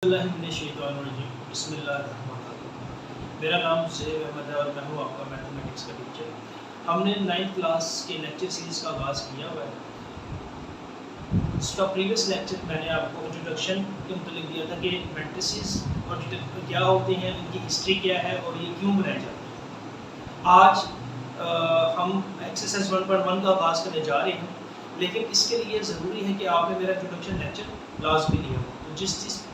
मेरा नाम ज़ुहैब अहमद है और मैं हूँ आपका मैथमेटिक्स का टीचर। हमने 9th क्लास के लेक्चर सीरीज़ का आगाज़ किया हुआ है। इसका प्रीवियस लेक्चर मैंने आपको इंट्रोडक्शन के मतलब दिया था कि मैट्रिसेस और क्या होते हैं, इनकी हिस्ट्री क्या है और ये क्यों बनाए जाते हैं। आज हम एक्सरसाइज 1.1 का आगाज़ करने जा रहे हैं, लेकिन इसके लिए ज़रूरी है कि आपने मेरा इंट्रोडक्शन लेक्चर लाजमी लिया हो। तो जिस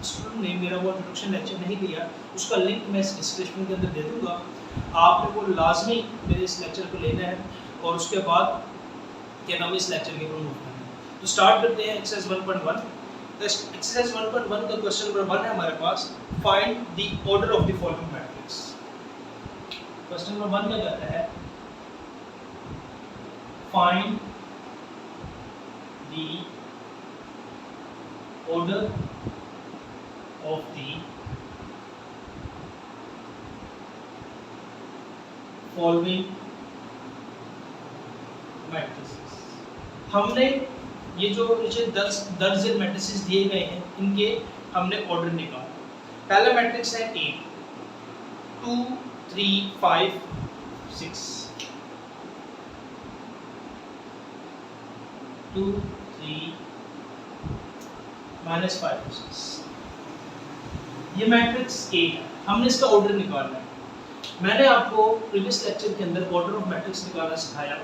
स्टूडेंट ने मेरा वो इंट्रोडक्शन लेक्चर नहीं लिया, उसका लिंक मैं इस डिस्क्रिप्शन के अंदर दे दूँगा। आपने वो लाजमी मेरे इस लेक्चर को लेना है और उसके बाद क्या नाम इस लेक्चर के ऊपर मूव करना है। तो स्टार्ट करते हैं एक्सरसाइज 1.1। एक्सरसाइज 1.1 का क्वेश्चन नंबर 1 है हमारे पास, find the order of the following matrix. Question number 1 क्या कहता है, फाइंड the order of the following matrices। हमने ये जो नीचे 10 दर्जन मैट्रिसेस दिए गए हैं, इनके हमने ऑर्डर निकाला। पहला मैट्रिक्स है 8 2 3 5 6 2 3 -5 6। ये मैट्रिक्स A है, हमने इसका ऑर्डर निकालना है। मैंने आपको प्रीवियस लेक्चर के अंदर ऑर्डर ऑफ मैट्रिक्स निकालना सिखाया,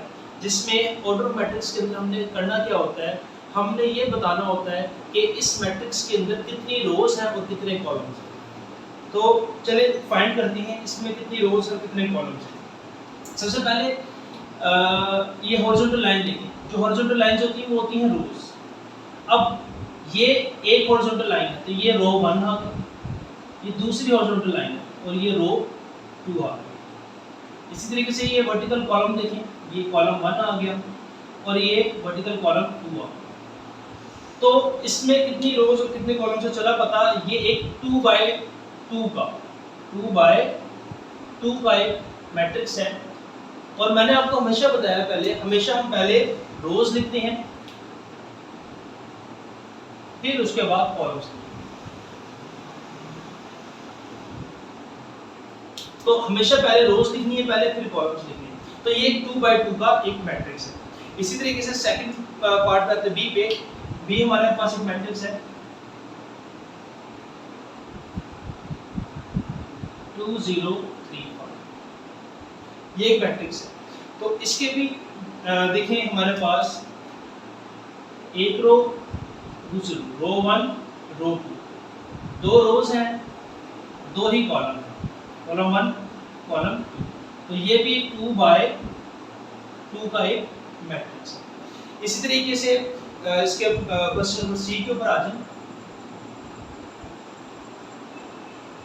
जिसमें ऑर्डर ऑफ मैट्रिक्स के अंदर हमने करना क्या होता है, हमने ये बताना होता है कि इस मैट्रिक्स के अंदर कितनी रोज हैं और कितने कॉलम्स हैं। तो चलिए फाइंड करते हैं इसमें कितनी रोज और कितने कॉलम्स हैं। सबसे पहले ये हॉरिजॉन्टल लाइन देखें। जो हॉरिजॉन्टल लाइंस होती हैं वो होती हैं रोज। अब ये एक हॉरिजॉन्टल लाइन है, तो ये रो 1 आ गया, ये दूसरी हॉरिजॉन्टल लाइन है और ये रो 2 आ गया। इसी तरीके से ये वर्टिकल कॉलम देखें, ये कॉलम 1 आ गया और ये वर्टिकल कॉलम 2 आ गया। तो इसमें कितनी रोज और कितने कॉलम से चला पता, ये एक 2/2 का 2/2 का एक मैट्रिक्स है। और मैंने आपको हमेशा बताया, हमेशा हम पहले रोज लिखते हैं, फिर उसके बाद कॉलम्स लिखते हैं। तो हमेशा पहले रोज लिखनी है, पहले फिर कॉलम्स लिखनी है। तो ये 2/2 का एक मैट्रिक्स है। इसी तरीके से सेकंड पार्ट पे बी पे भी हमारे पास एक मैट्रिक्स है 2 0 3 5। ये एक मैट्रिक्स है। तो इसके भी देखें हमारे पास एक रो, दूसरी रो 1 रो 2, दो रोज हैं, दो ही कॉलम हैं, कॉलम 1 कॉलम 2। तो ये भी 2/2 का एक मैट्रिक्स है। इसी तरीके से इसके क्वेश्चन नंबर सी के ऊपर आ जाए,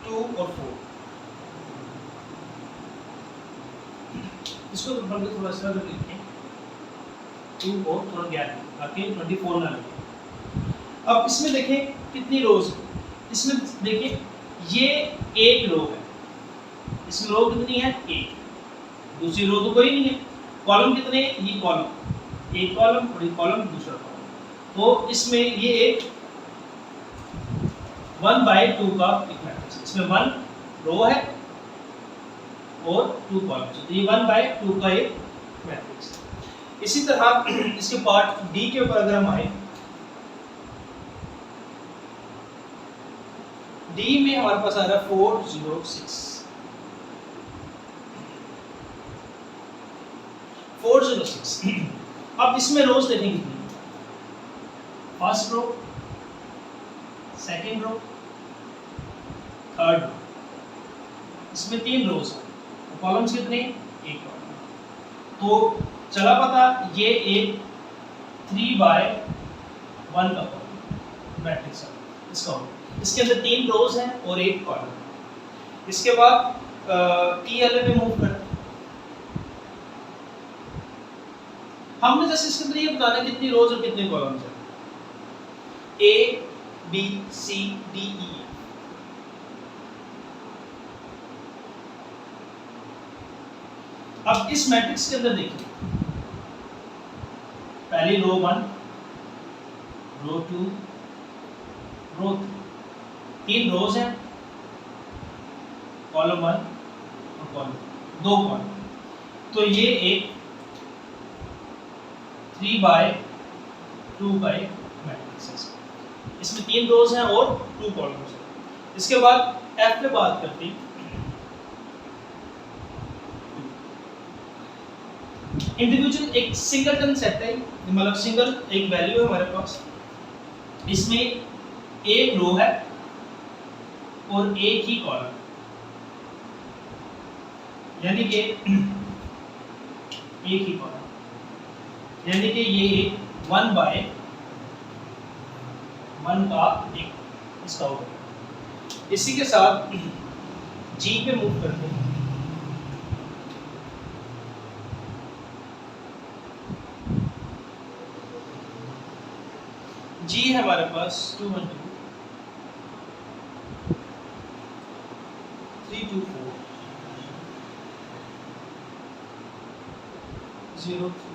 2 और 4। इसको बल्कि थोड़ा सा अगर लिखें 2 और थोड़ा गैप ताकि 24 ना लगे। अब इसमें देखें कितनी रोज है। इसमें देखिए ये एक रो है, इसमें रो कितनी है 1, दूसरी रो तो कोई नहीं है। कॉलम कितने हैं, ये कॉलम, एक कॉलम और एक कॉलम दूसरा कॉलम। तो इसमें ये एक 1/2 का एक मैट्रिक्स है। इसमें 1 रो है और 2 कॉलम्स है, तो ये 1/2 का एक मैट्रिक्स है। इसी तरह इसके पार्ट डी के ऊपर अगर हम आए, डी में हमारे पास आ रहा है 4 0 6 4 0 6। अब इसमें रोज देखें कितनी, first row, second row, third row. इसमें 3 रोज हैं, कॉलम्स कितने, एक कॉलम। तो चला पता ये एक 3/1 का कॉलम मैट्रिक्स है इसका। इसके अंदर 3 रोज हैं और एक कॉलम। इसके बाद टी एल पे मूव करते हैं। हमने जैसे इसके अंदर ये बताना कितनी रोज और कितने कॉलम्स हैं, A B C D E। अब इस मैट्रिक्स के अंदर देखिए, पहली रो 1 रो 2 रो 3, तीन रोज हैं, कॉलम 1 और कॉलम 2 कॉलम, तो ये एक 3/2 मैट्रिक्स है। इसमें तीन रोज हैं और 2 कॉलम्स हैं। इसके बाद एफ पे बात करते हैं। इंडिविजुअल एक सिंगलटन सेट है, मतलब सिंगल एक वैल्यू है हमारे पास, इसमें एक रो है और एक ही कॉलम, यानी कि एक ही कॉलम, यानी कि ये एक 1/1 का एक इसका होगा। इसी के साथ जी पे मूव करते हैं। जी है हमारे पास 2 1 2 3 2 4 0 3।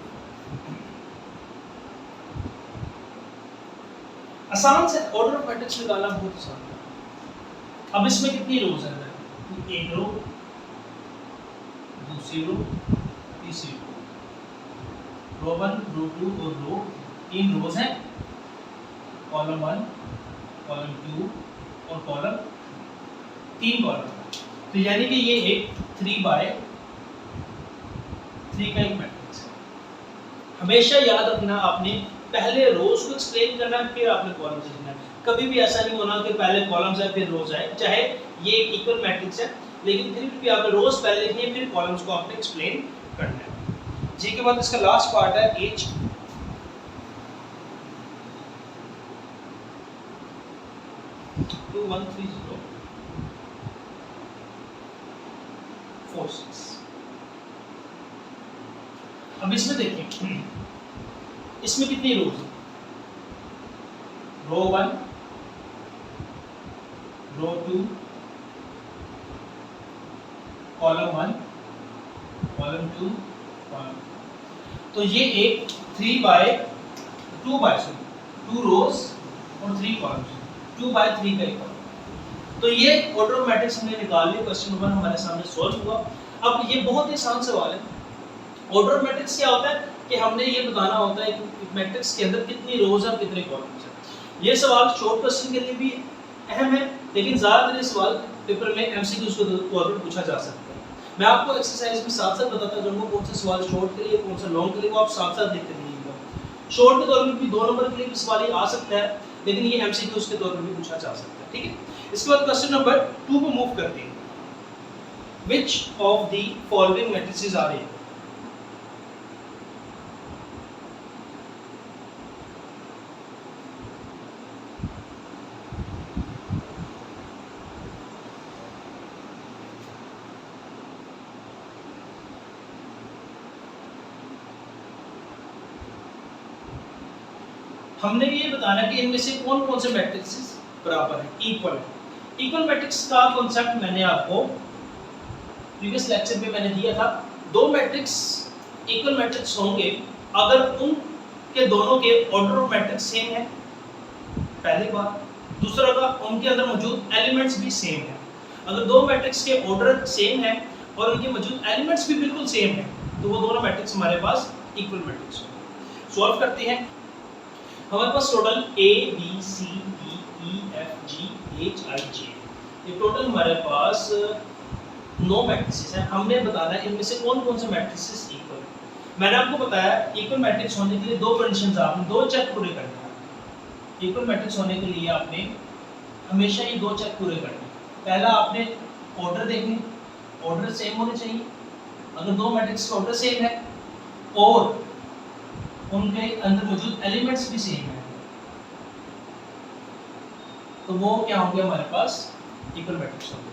आसान से ऑर्डर ऑफ मैट्रिक्स निकालना बहुत आसान है। अब इसमें कितनी रोज है? एक रो, दूसरी रो, तीसरी रो, रो 1 रो 2 और रो, तीन रोज हैं, कॉलम 1 कॉलम 2 और कॉलम, तीन कॉलम, तो यानी कि ये एक 3/3 का एक मैट्रिक्स है। हमेशा याद रखना आपने पहले रोज को एक्सप्लेन करना है, फिर आपने कॉलम्स लिखना है। कभी भी ऐसा नहीं होना कि पहले कॉलम्स है फिर रोज है, चाहे ये एक इक्वल मैट्रिक्स है, लेकिन फिर भी आपने रोज पहले लिखनी है, फिर कॉलम्स को आपने एक्सप्लेन करना है। जी के बाद इसका लास्ट पार्ट है एच। 2 1 3 0 4 6। अब इसमें देखिए, इसमें कितनी रोज है? रो 1 रो 2 कॉलम 1 कॉलम 2 कॉलम, तो ये एक 2 रोज और 3 कॉलम्स, 2/3 का एक कॉलम। तो ये ऑर्डर ऑफ मैट्रिक्स हमने निकाल लिया, क्वेश्चन नंबर हमारे सामने सॉल्व हुआ। अब ये बहुत ही आसान सवाल है। ऑर्डर ऑफ मैट्रिक्स क्या होता है कि हमने ये बताना होता है कि मैट्रिक्स के अंदर कितनी रोज और कितने कॉलम्स हैं। ये सवाल शॉर्ट क्वेश्चन के लिए भी अहम है, लेकिन ज़्यादातर ये सवाल पेपर में एमसीक्यूज के तौर पर पूछा जा सकता है। मैं आपको एक्सरसाइज में साथ साथ बताता जाऊंगा कौन से सवाल शॉर्ट के लिए, कौन सा लॉन्ग के लिए, वो आप साथ साथ देखते रहिएगा। शॉर्ट के तौर पर भी 2 नंबर के लिए भी सवाल आ सकता है, लेकिन ये एमसीक्यूज के तौर पर भी पूछा जा सकता है। ठीक है, इसके बाद क्वेश्चन नंबर 2 को मूव करते हैं। Which of the following matrices are a? हमने ये बताना कि इनमें से कौन कौन से मैट्रिक्स बराबर है, इक्वल है। इक्वल मैट्रिक्स का कॉन्सेप्ट मैंने आपको प्रीवियस लेक्चर में मैंने दिया था। दो मैट्रिक्स इक्वल मैट्रिक्स होंगे अगर उनके दोनों के ऑर्डर ऑफ मैट्रिक्स सेम है, पहली बात। दूसरा का उनके अंदर मौजूद एलिमेंट्स भी सेम है। अगर दो मैट्रिक्स के ऑर्डर सेम है और उनके मौजूद एलिमेंट्स भी बिल्कुल सेम है, तो वो दोनों मैट्रिक्स हमारे पास इक्वल मैट्रिक्स होंगे। सॉल्व करते हैं। हमारे पास total A B C D E F G H I J, ये टोटल हमारे पास 9 मैट्रिसेस हैं। हमने बताना है इनमें से कौन कौन से मैट्रिसेस इक्वल है। मैंने आपको बताया इक्वल मैट्रिक्स होने के लिए 2 कंडीशंस, आपने 2 चेक पूरे करने हैं। इक्वल मैट्रिक्स होने के लिए आपने हमेशा ये 2 चेक पूरे करने हैं। पहला आपने ऑर्डर देखने, ऑर्डर सेम होने चाहिए। अगर 2 मैट्रिक्स का ऑर्डर सेम है और उनके अंदर मौजूद एलिमेंट्स भी सेम है, तो वो क्या होंगे हमारे पास इक्वल मैट्रिक्स होंगे।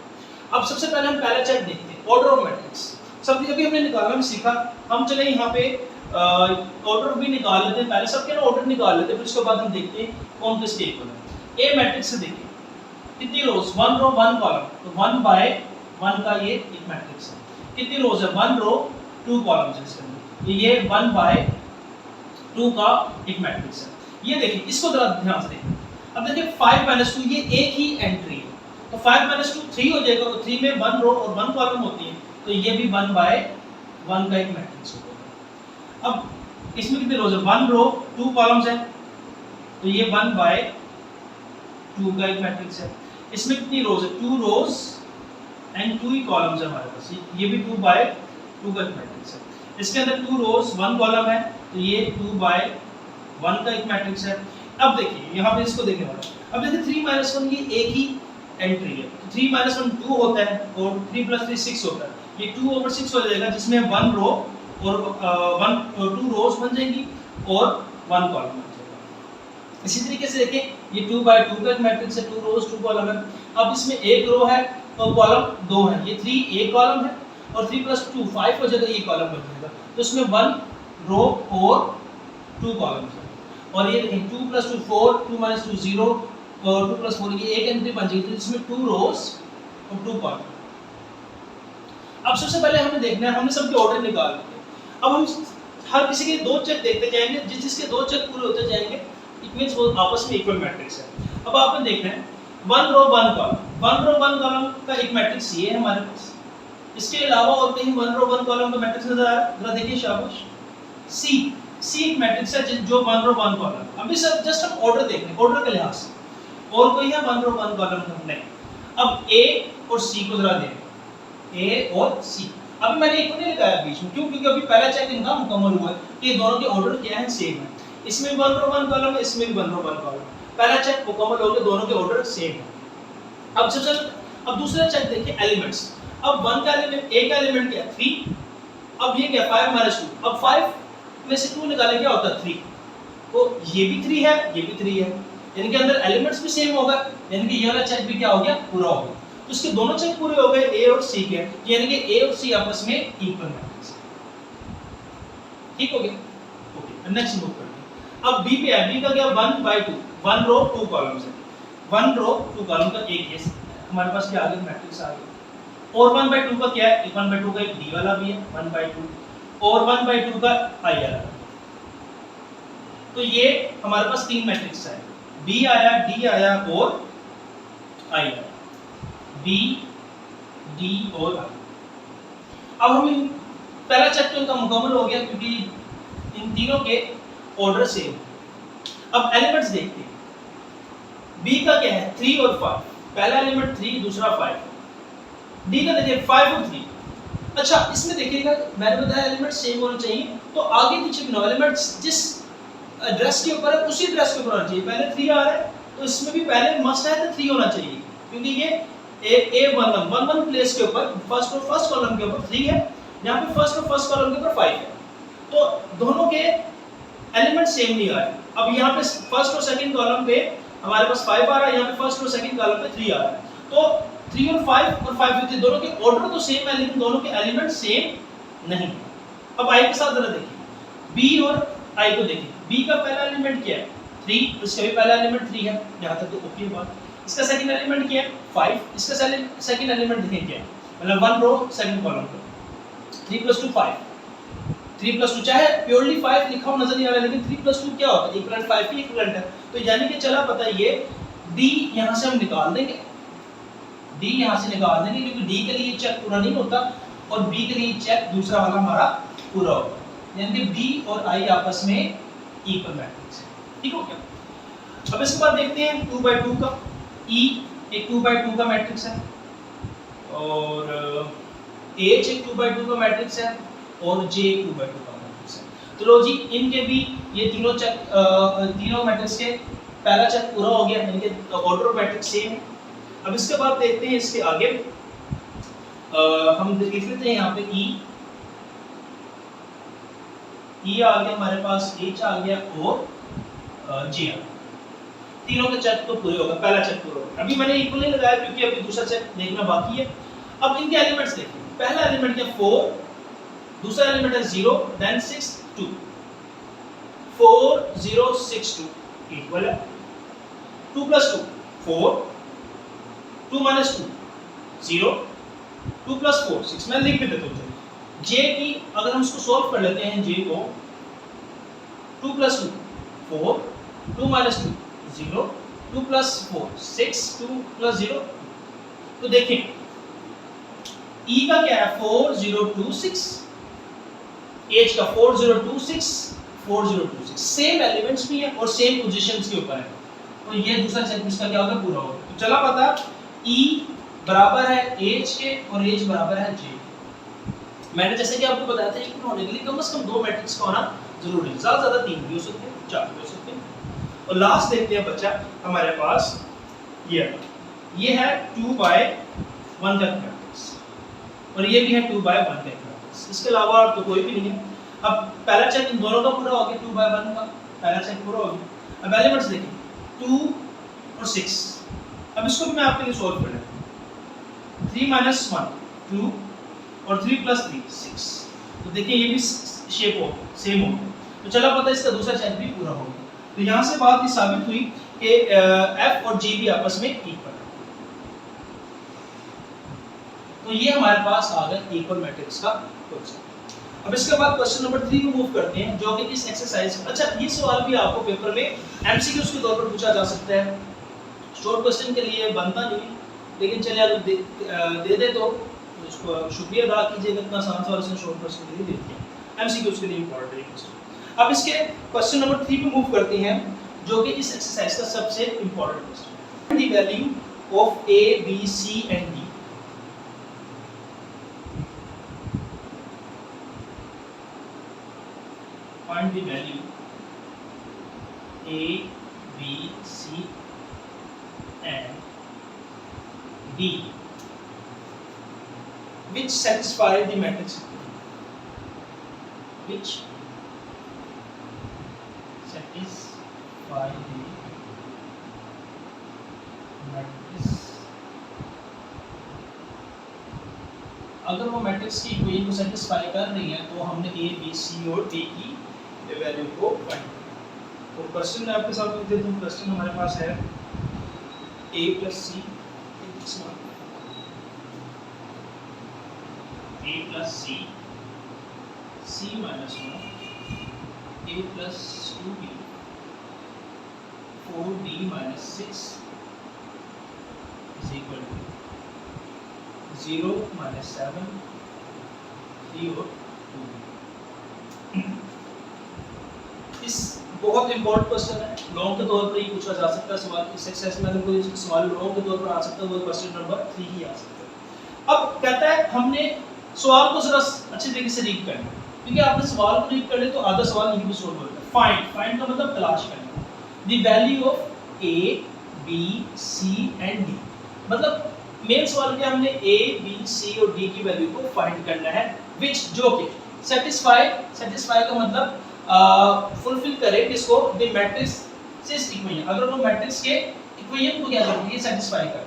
अब सबसे पहले हम पहला चेक देखते हैं, ऑर्डर ऑफ मैट्रिक्स। सब अभी हमने निकालना भी सीखा, हम चले यहाँ पे ऑर्डर भी निकाल लेते हैं। पहले सबके ना ऑर्डर निकाल लेते हैं, फिर उसके बाद हम देखते हैं कौन किसके इक्वल है। ए मैट्रिक्स से देखिए कितनी रोज, 1 रो 1 कॉलम, तो 1/1 का ये एक मैट्रिक्स है। कितनी रोज है? 1 रो 2 कॉलम्स है इसके अंदर, ये 1/2 का एक मैट्रिक्स है। ये देखिए, इसको जरा ध्यान से देखिए। अब देखिए 5 - 2 ये एक ही एंट्री है, तो 5 माइनस 2 3 हो जाएगा, और 3 में 1 रो और 1 कॉलम होती है, तो ये भी 1 बाय 1 का एक मैट्रिक्स होगा। अब इसमें कितने रोज है? 1 रो 2 कॉलम्स है, तो ये 1 बाय 2 का एक मैट्रिक्स है। इसमें कितनी रोज है? 2 रोज एंड 2 ही कॉलम्स है हमारे पास, ये भी 2 बाय 2 का एक मैट्रिक्स है। इसके अंदर 2 रोज 1 कॉलम है, तो ये 2 बाय 1 का एक मैट्रिक्स है। अब देखिए यहाँ पे इसको देखने वाला, अब देखिए 3 माइनस 1 ये एक ही एंट्री है, तो 3 माइनस 1 2 होता है, और 3 प्लस 3 6 होता है, ये 2 ओवर 6 हो जाएगा, जिसमें 1 रो और 2 रोज बन जाएंगी और 1 कॉलम बन जाएगा। इसी तरीके से देखिए ये 2 बाय 2 का एक मैट्रिक्स है, 2 रोज 2 कॉलम है। अब इसमें एक रो है और कॉलम 2 है, ये 3 एक कॉलम है, और 3 प्लस 2 5 हो जाएगा, ये कॉलम बन जाएगा, तो इसमें 1 रो और 2 कॉलम्स है। और ये देखें 2 प्लस 2 4, 2 माइनस 2 0, और 2 प्लस 4 ये एक एंट्री बन जाएगी, तो इसमें 2 रोज और 2 कॉलम। अब सबसे पहले हमें देखना है, हमने सबके ऑर्डर निकाल लिए। अब हम हर किसी के 2 चेक देखते जाएंगे, जिसके 2 चेक पूरे होते जाएंगे, इट मींस वो आपस में इक्वल मैट्रिक्स है। अब आपने देखना है 1 रो 1 कॉलम, 1 रो 1 कॉलम का एक मैट्रिक्स ये है हमारे पास। इसके अलावा और कहीं 1 रो 1 कॉलम का मैट्रिक्स नजर आ रहा है? जरा देखिए शाबाश, सी एक मैट्रिक्स है जो 1 रो 1 कॉलम। अभी सर जस्ट हम ऑर्डर देख रहे हैं, ऑर्डर के लिहाज से, और कोई है 1 रो 1 कॉलम का नहीं। अब ए और सी को जरा देखें, ए और सी। अभी मैंने एक नहीं लगाया बीच में, क्यों? क्योंकि अभी पहला चेक इनका मुकम्मल हुआ है कि ये दोनों के ऑर्डर क्या है? सेम है। इसमें 1 रो 1 कॉलम है, इसमें भी 1 रो 1 कॉलम। पहला चेक मुकम्मल हो गया, दोनों के ऑर्डर सेम है। अब दूसरा चेक देखिए एलिमेंट्स। अब 1 का एलिमेंट, ए का एलिमेंट क्या है? 3। अब ये क्या? 5 माइनस 2। अब 5 में से 2 निकालें, क्या होता है? 3। तो ये भी 3 है, ये भी 3 है, यानी कि अंदर एलिमेंट्स भी सेम होगा, यानी कि ये वाला चेक भी क्या हो गया? पूरा हो गया। तो इसके दोनों चेक पूरे हो गए, ए और सी के, यानी कि ए और सी आपस में इक्वल मैट्रिक्स है। ठीक हो गया? ओके, नेक्स्ट मूव करते हैं। अब बी पे है, बी का क्या? 1 बाय 2, 1 रो 2 कॉलम्स है, 1 रो 2 कॉलम का एक केस हमारे पास क्या आ गया? मैट्रिक्स आ गया। और 1 बाय 2 का क्या है? 1 बाय 2 का एक डी वाला भी है, 1 बाय 2, और 1 बाय 2 का आई वाला। तो ये हमारे पास 3 मैट्रिक्स है, बी आया, डी आया और आई आया, बी डी और आई। अब हम पहला चेक तो इनका मुकम्मल हो गया, क्योंकि इन तीनों के ऑर्डर सेम। अब एलिमेंट्स देखते हैं। बी का क्या है? 3 और 5, पहला एलिमेंट 3, दूसरा 5। डी का देखिए 5 और 3। अच्छा, इसमें देखिएगा मैंने बताया एलिमेंट सेम होने चाहिए, तो आगे पीछे भी एलिमेंट्स जिस एड्रेस के ऊपर है उसी एड्रेस के ऊपर होना चाहिए। पहले 3 आ रहा है, तो इसमें भी पहले मस्ट है तो 3 होना चाहिए, क्योंकि ये A11 प्लेस के ऊपर फर्स्ट कॉलम के ऊपर 3 है, यहाँ पे फर्स्ट कॉलम के ऊपर 5 है, तो दोनों के एलिमेंट सेम नहीं आ रहे। अब यहाँ पे फर्स्ट और सेकंड कॉलम पे हमारे पास 5 आ रहा है, यहाँ पे फर्स्ट और सेकंड कॉलम पे 3 आ रहा है, तो 3 और 5 और 5 और 3 दोनों के ऑर्डर तो सेम है, लेकिन दोनों के एलिमेंट सेम नहीं है। अब आई के साथ जरा देखिए, बी और आई को देखिए। बी का पहला एलिमेंट क्या है? 3, इसका भी पहला एलिमेंट 3 है, यहाँ तक तो ओके बात। इसका सेकंड एलिमेंट क्या है? 5, इसका सेकंड एलिमेंट देखें क्या है, मतलब 1 रो सेकंड कॉलम पे 3 + 2 5, 3 + 2 चाहे प्योरली 5 लिखा हो नजर नहीं आ रहा है, लेकिन 3 + 2 क्या होता है? इक्वलेंट 5 की इक्वलेंट है, तो यानी कि चला पता ये डी यहाँ से हम निकाल देंगे, डी यहाँ से निकाल देंगे, क्योंकि डी के लिए चेक पूरा नहीं होता और बी के लिए चेक दूसरा वाला हमारा पूरा होगा, यानी कि बी और आई आपस में इक्वल मैट्रिक्स है। ठीक हो गया? अब इसके बाद देखते हैं 2 बाय 2 का। ई एक 2 बाय 2 का मैट्रिक्स है, और एच एक 2 बाय 2 का मैट्रिक्स है, और जे एक 2 बाय 2 का मैट्रिक्स है। तो लो जी, इनके भी ये तीनों मैट्रिक्स के पहला चेक पूरा हो गया, यानी कि ऑर्डर ऑफ मैट्रिक्स सेम है। अब इसके बाद देखते हैं इसके आगे, हम लिख लेते हैं यहाँ पे ई आ गया हमारे पास, एच आ गया और जे आ गया। तीनों के चेक तो पूरे हो गए, पहला चेक पूरा हो गया। अभी मैंने इक्वल नहीं लगाया क्योंकि अभी दूसरा चेक देखना बाकी है। अब इनके एलिमेंट्स देखिए, पहला एलिमेंट क्या? 4, दूसरा एलिमेंट है 0, देन 6 2, 4 0 6 2 इक्वल है 2 + 2 4, 2 - 2 0, 2 + 4 6। मैं लिख भी देता हूँ जे की, अगर हम इसको सॉल्व कर लेते हैं जे को, 2 + 2 4, 2 - 2 0, 2 + 4 6, 2 + 0 तो देखें E का क्या है 4026, H का 4026 4026, सेम एलिमेंट्स भी है और सेम पोजीशंस के ऊपर है, तो ये दूसरा चेक इसका क्या होगा पूरा होगा। तो चला पता E बराबर है H के और H बराबर है J। मैंने जैसे कि आपको बताया था इक्वल होने के लिए कम से कम दो मैट्रिक्स का होना जरूरी है, ज्यादा तीन भी हो सकते हैं, चार भी हो सकते हैं। और लास्ट देखते हैं बच्चा हमारे पास ये है 2/1 का मैट्रिक्स और ये भी है 2/1 का मैट्रिक्स, इसके अलावा और तो कोई भी नहीं है। अब पहला चेक इन दोनों का पूरा हो गया, 2/1 का पहला चेक पूरा हो गया। अब एलिमेंट्स देखिए 2 और 6, अब इसको भी मैं आपके लिए सॉल्व कर लेता हूं। 3 - 1 2 और 3 + 3 6, तो देखिए ये भी शेप हो सेम हो, तो चला पता है इसका दूसरा चेक भी पूरा हो गया। तो यहाँ से बात ये साबित हुई कि F और G भी आपस में इक्वल है। तो ये हमारे पास आ गया इक्वल मैट्रिक्स का क्वेश्चन। अब इसके बाद क्वेश्चन नंबर 3 को मूव करते हैं, जो कि इस एक्सरसाइज, अच्छा ये सवाल भी आपको पेपर में एमसीक्यूज के तौर पर पूछा जा सकता है, शॉर्ट क्वेश्चन के लिए बनता नहीं, लेकिन चलिए अगर दे दे तो उसको शुक्रिया अदा कीजिएगा, इतना आसान सवाल इसने शॉर्ट क्वेश्चन के लिए दे दिया, एमसीक्यूज के लिए इंपॉर्टेंट है क्वेश्चन। अब इसके क्वेश्चन नंबर 3 पे मूव करते हैं, जो कि इस एक्सरसाइज का सबसे इंपॉर्टेंट क्वेश्चन है। The value of A B C and D, find the value A B C and D which satisfy the matrix, which satisfy the matrix, अगर वो मैट्रिक्स की इक्वेशन को सेटिस्फाई कर रही है तो हमने A B C और D की वैल्यू को फाइंड करना। तो क्वेश्चन मैं आपके साथ लिख देता हूँ। क्वेश्चन हमारे पास है A + C, A + C, C - 1, A + 2B, 4D - 6 is equal to 0 - 7, 3 और 2B। इस बहुत इंपॉर्टेंट क्वेश्चन है, लॉन्ग के तौर पर ही पूछा जा सकता है सवाल। इस एक्सरसाइज में अगर कोई सवाल लॉन्ग के तौर पर आ सकता है वो क्वेश्चन नंबर 3 ही आ सकता है। अब कहता है हमने सवाल को जरा अच्छे तरीके से रीड करना, क्योंकि आपने सवाल को रीड कर ले तो आधा सवाल यहीं भी सॉल्व हो जाता है। फाइंड का मतलब तलाश करना, the value of A B C and D, मतलब मेन सवाल क्या, हमने A B C और D की वैल्यू को फाइंड करना है, which जो कि सेटिस्फाई का मतलब फुलफिल करे किसको, द मैट्रिक्स इक्वेशन। अगर वो मैट्रिक्स के इक्वेशन को क्या करती है, सेटिस्फाई कर।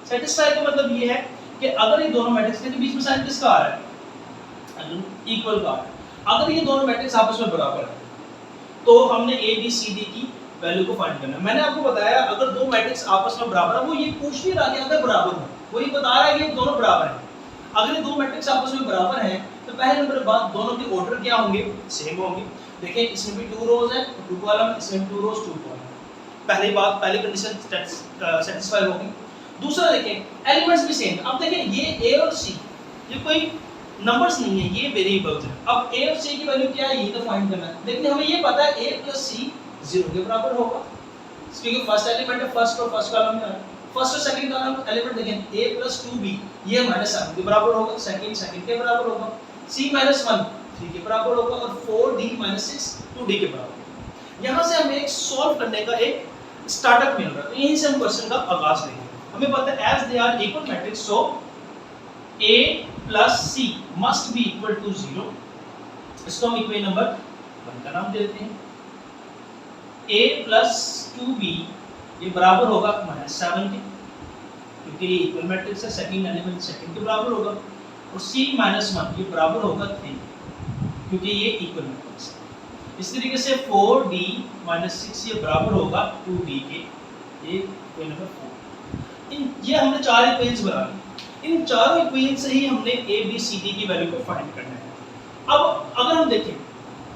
सेटिस्फाई का मतलब ये है कि अगर ये दोनों मैट्रिक्स के बीच में साइन किसका आ रहा है, इक्वल का आ रहा है। अगर ये दोनों मैट्रिक्स आपस में बराबर है तो हमने A B C D की वैल्यू को फाइंड करना है। मैंने आपको बताया अगर दो मैट्रिक्स आपस में बराबर है, वो ये पूछ नहीं रहा कि अगर बराबर हो, वो ये बता रहा है कि दोनों बराबर हैं। अगर ये दो मैट्रिक्स आपस में बराबर हैं तो पहले नंबर बात दोनों के ऑर्डर क्या होंगे, सेम होंगे। देखिए इसमें भी 2 रोज है 2 कॉलम, इसमें 2 रोज 2 कॉलम। पहली बात, पहली कंडीशन सेटिस्फाई होगी। दूसरा देखें एलिमेंट्स भी सेम। अब देखें ये A और C ये कोई नंबर्स नहीं है, ये वेरिएबल्स हैं। अब A और C की वैल्यू क्या है ये तो फाइंड करना है। लेकिन हमें ये पता है A + C 0 के बराबर होगा, क्योंकि फर्स्ट एलिमेंट है, फर्स्ट और फर्स्ट कॉलम में है। फर्स्ट और सेकंड कॉलम एलिमेंट देखें A + 2B ये -7 के बराबर होगा, सेकंड के बराबर होगा, C - 1 3 के बराबर होगा और 4D - 6 2D के बराबर। यहाँ से हमें एक सॉल्व करने का एक स्टार्टअप मिल रहा है, तो यहीं से हम क्वेश्चन का आगाज लेंगे। हमें पता है as they are equal matrix so A + C must be equal to 0। इसको हम इक्वेशन नंबर 1 का नाम दे देते हैं। A + 2B ये बराबर होगा -7 के, क्योंकि ये इक्वल मैट्रिक्स है, सेकंड एलिमेंट सेकंड के बराबर होगा। और C - 1 ये बराबर होगा 3, क्योंकि ये इक्वल मैट्रिक्स है। इस तरीके से 4D - 6 ये बराबर होगा 2D के, ये इक्वेशन नंबर 4। ये हमने 4 इक्वेशंस बना ली। इन चारों इक्वेशन से ही हमने A B C D की वैल्यू को फाइंड करना है। अब अगर हम देखें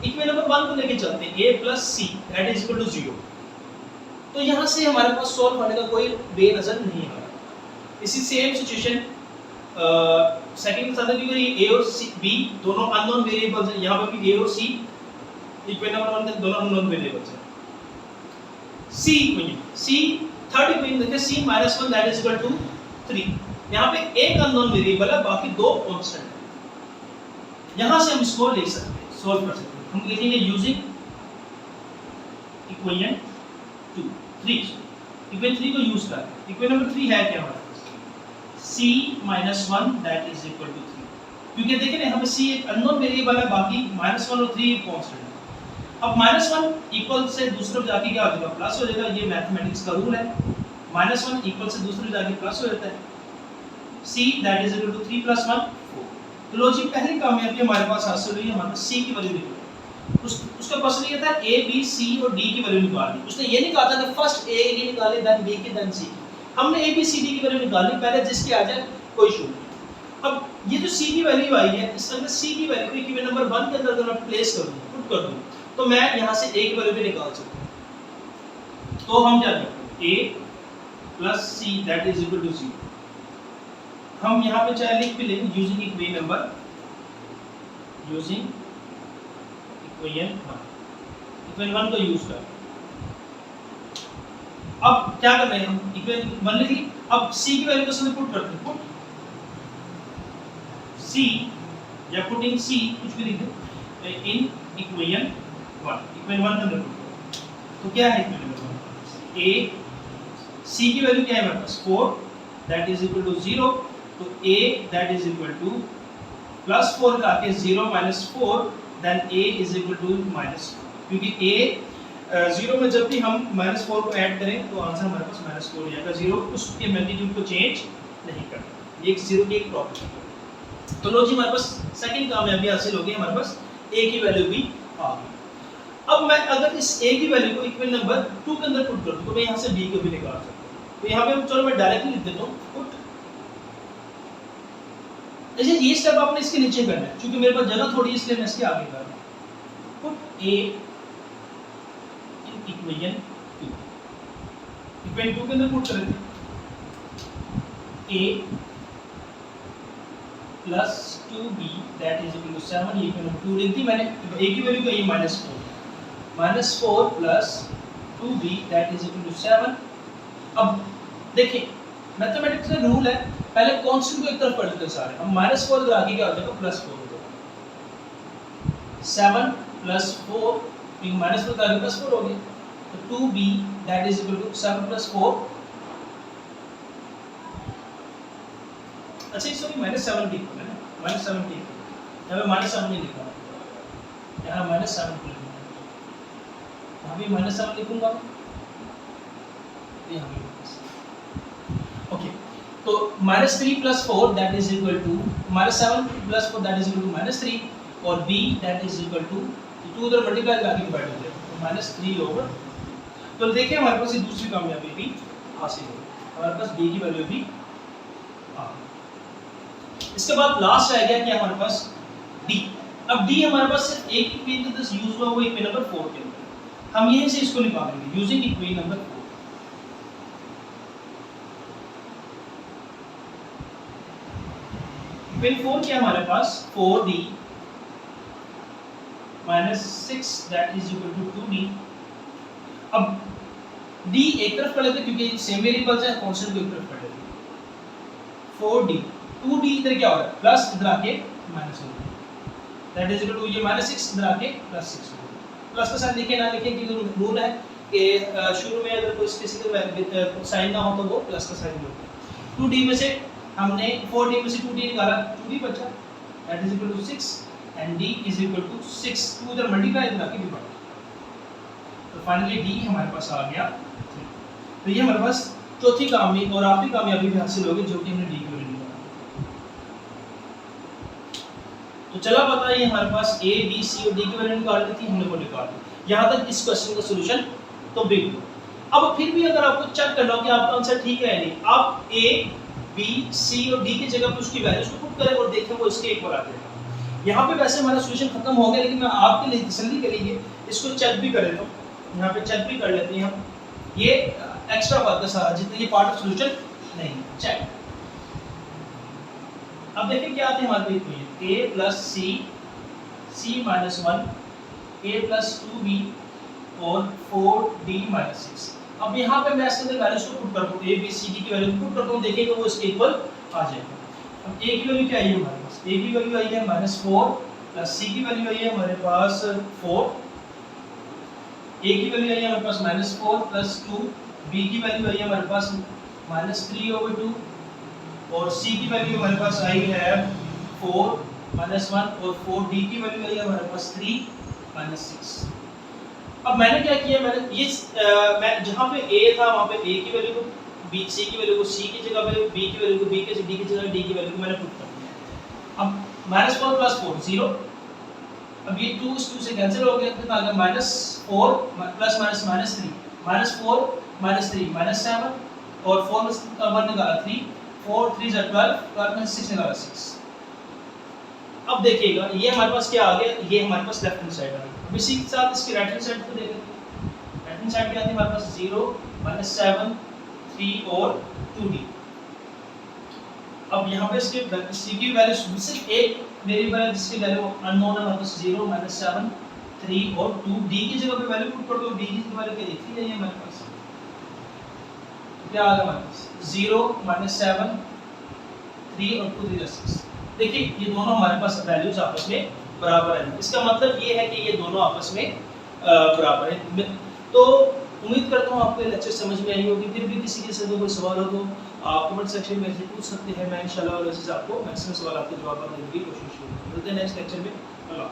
इक्वेशन नंबर 1 को लेके चलते हैं, A + C = 0, तो यहाँ से हमारे पास सॉल्व होने का कोई वे नजर नहीं आ रहा। इसी सेम सिचुएशन सेकंड के साथ है, क्योंकि ए और सी बी दोनों अननोन वेरिएबल्स हैं, यहाँ पर भी ए और सी इक्वेशन नंबर 1 दोनों अननोन वेरिएबल्स हैं। सी थर्ड इक्वेशन देखिए c -1 that is equal to 3। यहाँ पे एक अननोन वेरिएबल है, बाकी दो कांस्टेंट है। यहाँ से हम इसको ले सकते हैं, सॉल्व कर सकते हैं। हम लिखेंगे यूजिंग इक्वेशन 3 इक्वेशन 3 को यूज कर इक्वेशन नंबर 3 है क्या हमारे पास c -1 that is equal to 3, क्योंकि देखिए ना हमें c एक अननोन वेरिएबल है, बाकी -1 और 3 एक कांस्टेंट है। अब -1 इक्वल से दूसरे पे जाके क्या हो जाएगा, प्लस हो जाएगा। ये मैथमेटिक्स का रूल है, -1 इक्वल से दूसरे पे जाके प्लस हो जाता है। c that is equal to 3 + 1 4। तो लो जी पहली कामयाबी हमारे पास हासिल हुई, हमारे पास c की वैल्यू निकली। उसका क्वेश्चन ये था a b c और d की वैल्यू निकालनी। उसने ये नहीं कहा था कि फर्स्ट a की निकाले देन b की देन c। हमने a b c d की वैल्यू निकालनी, पहले जिसकी आ जाए कोई इशू नहीं। अब ये जो c की वैल्यू आई है, इस अंदर c की वैल्यू इक्वेशन नंबर 1 के अंदर अगर मैं प्लेस कर दूं, पुट कर दूं, तो मैं यहां से a की वैल्यू भी निकाल सकता हूं। तो हम क्या करते हैं, a + c that is equal to 0। हम यहां पे चाहे लिख भी लेंगे using equation number using equation 1 को यूज कर। अब क्या कर रहे हैं हम, इक्वेशन 1 लिख ली। अब c की वैल्यू को इसमें पुट करते हैं, पुट c या पुटिंग c कुछ भी लिख दो इन इक्वेशन 1 इक्वेशन 1 का पुट। तो क्या है इक्वेशन नंबर 1, a c की वैल्यू क्या है हमारे पास 4 दैट इज इक्वल टू 0। तो a that is equal to +4 का के 0 - 4 then a is equal to -4, क्योंकि a 0 में जब भी हम -4 को ऐड करें तो आंसर हमारे पास -4 आएगा। 0 उसके मैग्नीट्यूड को चेंज नहीं करता, ये 0 की एक प्रॉपर्टी है। तो लो जी हमारे पास सेकंड कामयाबी हासिल हो गई, हमारे पास a की वैल्यू भी आ गई। अब मैं अगर इस a की वैल्यू को इक्वेशन नंबर 2 के अंदर पुट कर दूं, तो मैं यहां से b को भी निकाल सकता हूं। तो यहां पे चलो मैं डायरेक्टली लिख देता हूं, पुट। अच्छा ये स्टेप आपने इसके नीचे करना है, क्योंकि मेरे पास जगह थोड़ी इसलिए मैं इसके आगे कर रहा हूं। Put a in equation 2, equation 2 के अंदर पुट करेंगे a + 2b that is equal to 7। ये इक्वेशन 2 लिख दी मैंने। a की वैल्यू क्या है -4 + 2b that is equal to 7। अब देखिए मैथमेटिक्स का रूल है, पहले कांस्टेंट को एक तरफ कर लेते हैं सारे। हम -4 इधर आके क्या हो जाएगा, +4 हो जाएगा। 7 + 4 क्योंकि -4 का आगे +4 हो गया, तो 2b that is equal to 7 + 4। अच्छा सॉरी -7 लिखो है ना, -7 लिखो। यहाँ पे -7 नहीं लिखा, यहाँ -7 लिखूंगा, यहाँ भी -7 लिखूंगा, यहाँ भी। ओके तो -3 + 4 that is equal to -7 + 4 that is equal to -3 और b that is equal to 2 उधर मल्टीप्लाई करके डिवाइड हो जाएगा, तो -3/। तो देखिए हमारे पास ये दूसरी कामयाबी भी हासिल हो गई, हमारे पास b की वैल्यू भी आ गई। इसके बाद लास्ट रह गया क्या हमारे पास d। अब d हमारे पास सिर्फ एक इक्वेशन के अंदर यूज हुआ, वो इक्वेशन नंबर 4 के अंदर। हम यहीं से इसको निकालेंगे यूजिंग इक्वेशन नंबर 4। इक्वेशन 4 क्या हमारे पास 4d - 6 that is equal to 2d। अब d एक तरफ कर लेते हैं क्योंकि सेम वेरिएबल्स है, कांस्टेंट को एक तरफ कर लेते हैं। 4d 2d इधर क्या हो रहा है, प्लस इधर आके माइनस हो रहा है, दैट इज इक्वल टू ये -6 इधर आके +6 हो रहा है। प्लस का साइन लिखे ना लिखे कि रूल है कि शुरू में अगर कोई स्पेसिफिक साइन ना हो तो वो प्लस का साइन होता है। 2d में से हमने 4d में से 2d निकाला, 2d बचा that is equal to 6 and d is equal to 6। 2 इधर मल्टीप्लाई इधर आके डिवाइड, तो फाइनली d हमारे पास आ गया 3। तो ये हमारे पास चौथी कामयाबी और आखिरी कामयाबी भी हासिल होगी, जो कि हमने d की वैल्यू निकाली। तो चला पता है हमारे पास a b c और d की वैल्यू निकाल दी थी, हमने वो निकाल दी। यहां तक इस क्वेश्चन का सॉल्यूशन तो बिल्कुल। अब फिर भी अगर आपको चेक करना हो कि आपका आंसर ठीक है या नहीं, आप a b c और d की जगह पे उसकी वैल्यूज को पुट करें और देखें वो इसके एक बराबर है। यहाँ पे वैसे हमारा सॉल्यूशन खत्म हो गया, लेकिन मैं आपके लिए तसल्ली के लिए इसको चेक भी कर लेता हूँ। यहाँ पे चेक भी कर लेते हैं हम, ये एक्स्ट्रा बात है सारा, जितने ये पार्ट ऑफ सॉल्यूशन नहीं चेक। अब देखिए क्या आती है हमारे पास equation a plus C C minus 1 a plus 2b और 4d माइनस 6। अब यहाँ पे मैं इसके अंदर वैल्यूज को पुट करता हूँ, a b c d की वैल्यू पुट करता हूँ, देखिएगा वो इसके इक्वल आ जाएगा। अब a की वैल्यू क्या आई है हमारे पास, a की वैल्यू आई है -4 प्लस c की वैल्यू आई है हमारे पास 4, a की वैल्यू आई है हमारे पास -4 प्लस 2, b की वैल्यू आई है हमारे पास -3/2 और c की वैल्यू हमारे पास आई है 4 -1 और 4d की वैल्यू आई है हमारे पास 3 -6। अब मैंने क्या किया, मैंने ये मैं जहाँ पे a था वहाँ पे a की वैल्यू को b, c की वैल्यू को c की जगह पे, b की वैल्यू को b के, d की जगह d की वैल्यू को मैंने पुट कर दिया। अब -4 प्लस 4 0, अब ये 2 इस 2 से कैंसिल हो गया, कितना आ गया -4 प्लस माइनस -3, -4 -3 -7 और 4 में 1 निकाला 3, 4 3 जा 12, 12 में 6 निकाला 6। अब देखिएगा ये हमारे पास क्या आ गया, ये हमारे पास लेफ्ट हैंड साइड आ गया। अब इसी के साथ इसकी राइट हैंड साइड को देख लेते हैं। राइट हैंड साइड क्या आती है हमारे पास 0 -7 3 और 2d। अब यहाँ पे इसके c की वैल्यू सिर्फ एक वेरिएबल है जिसकी वैल्यू अननोन है हमारे पास 0 -7 3 और 2, d की जगह पे वैल्यू पुट कर दो, d की वैल्यू क्या थी नहीं है हमारे पास, क्या आ गया हमारे पास 0 -7 3 और 2 3 6। देखिए ये दोनों हमारे पास वैल्यूज आपस में बराबर है, इसका मतलब ये है कि ये दोनों आपस में बराबर है। तो उम्मीद करता हूँ आपको लेक्चर समझ में आई होगी। फिर भी किसी के साथ कोई सवाल हो तो आप कमेंट सेक्शन में ऐसे पूछ सकते हैं, मैं इंशाल्लाह और ऐसे आपको मैक्सिमम सवाल आपके जवाब देने की कोशिश करूँगा। मिलते हैं नेक्स्ट लेक्चर में। अल्लाह।